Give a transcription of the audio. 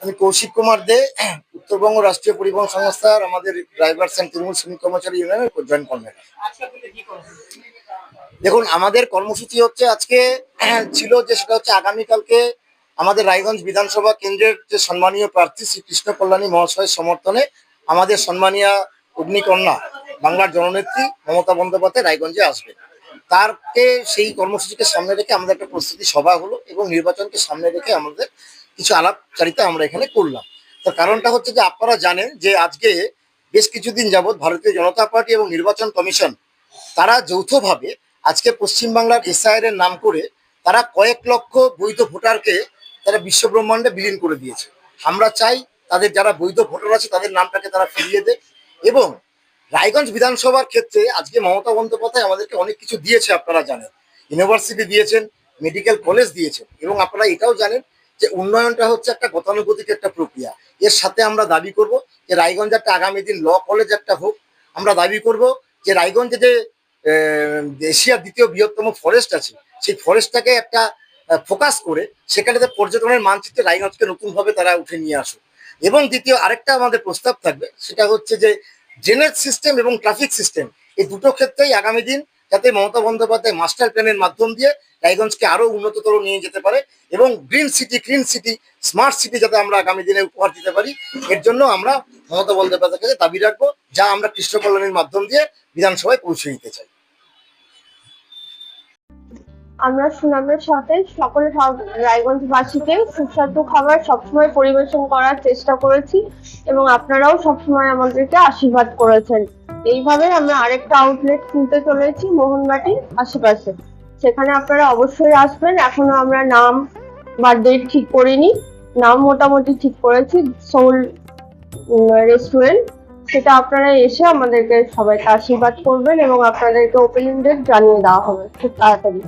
আমি কৌশিক কুমার দে, উত্তরবঙ্গ রাষ্ট্রীয় পরিবহন সংস্থার আমাদের ড্রাইভার্স অ্যান্ড তৃণমূল শ্রমিক কর্মচারী ইউনিয়নের জয়েন্ট কনভেনর। দেখুন, আমাদের কর্মসূচি হচ্ছে আজকে ছিল যে সেটা হচ্ছে আগামীকালকে আমাদের রায়গঞ্জ বিধানসভা কেন্দ্রের যে সম্মানীয় প্রার্থী শ্রী কৃষ্ণ কল্যাণী মহাশয়ের সমর্থনে আমাদের সম্মানীয় অগ্নিকন্যা বাংলার জননেত্রী মমতা বন্দ্যোপাধ্যায় রায়গঞ্জে আসবে। তারকে সেই কর্মসূচিকে সামনে রেখে আমাদের একটা প্রস্তুতি সভা হলো এবং নির্বাচনকে সামনে রেখে আমাদের কিছু আলাপচারিতা আমরা এখানে করলাম। তার কারণটা হচ্ছে যে আপনারা জানেন যে আজকে বেশ কিছুদিন যাবৎ ভারতীয় জনতা পার্টি এবং নির্বাচন কমিশন তারা যৌথভাবে আজকে পশ্চিমবাংলার এসআইআর এর নাম করে তারা কয়েক লক্ষ বৈধ ভোটারকে তারা বিশ্বব্রহ্মাণ্ডে বিলীন করে দিয়েছে। আমরা চাই তাদের যারা বৈধ ভোটার আছে তাদের নামটাকে তারা ফিরিয়ে দেয়। এবং রায়গঞ্জ বিধানসভার ক্ষেত্রে আজকে মমতা বন্দ্যোপাধ্যায় আমাদেরকে অনেক কিছু দিয়েছে, আপনারা জানেন। ইউনিভার্সিটি দিয়েছেন, মেডিকেল কলেজ দিয়েছেন, এবং আপনারা এটাও জানেন যে উন্নয়নটা হচ্ছে একটা গতানুগতিক একটা প্রক্রিয়া। এর সাথে আমরা দাবি করব যে রায়গঞ্জ একটা আগামী দিন ল কলেজ একটা হোক। আমরা দাবি করব যে রায়গঞ্জে যে এশিয়ার দ্বিতীয় বৃহত্তম ফরেস্ট আছে সেই ফরেস্টটাকে একটা ফোকাস করে সেখানে পর্যটনের মানচিত্রে রায়গঞ্জকে নতুনভাবে তারা উঠে নিয়ে আসুক। এবং দ্বিতীয় আরেকটা আমাদের প্রস্তাব থাকবে, সেটা হচ্ছে যে ড্রেনেজ সিস্টেম এবং ট্রাফিক সিস্টেম এই দুটো ক্ষেত্রেই আগামী দিন যাতে মমতা বন্দ্যোপাধ্যায় মাস্টার প্ল্যানের মাধ্যম দিয়ে রায়গঞ্জকে আরো উন্নততর নিয়ে যেতে পারে এবং green city, clean city, smart city যাতে আমরা আগামী দিনে উপহার দিতে পারি, এর জন্য আমরা মমতা বন্দ্যোপাধ্যায়ের কাছে দাবি রাখবো, যা আমরা কৃষ্ণ কল্যাণীর মাধ্যম দিয়ে বিধানসভায় পৌঁছে দিতে চাই। আমরা সুনামের সাথে সকল রায়গঞ্জবাসীকে সুস্বাদু খাবার সবসময় পরিবেশন করার চেষ্টা করেছি এবং আপনারাও সবসময় আমাদেরকে আশীর্বাদ করেছেন। এইভাবে আমরা আরেকটা আউটলেট খুলতে চলেছি মোহনবাটির আশেপাশে, সেখানে আপনারা অবশ্যই আসবেন। এখনো আমরা নাম বা ডেট ঠিক করিনি, নাম মোটামুটি ঠিক করেছি, সোল রেস্টুরেন্ট। সেটা আপনারা এসে আমাদেরকে সবাইকে আশীর্বাদ করবেন এবং আপনাদেরকে ওপেনিং ডেট জানিয়ে দেওয়া হবে খুব তাড়াতাড়ি।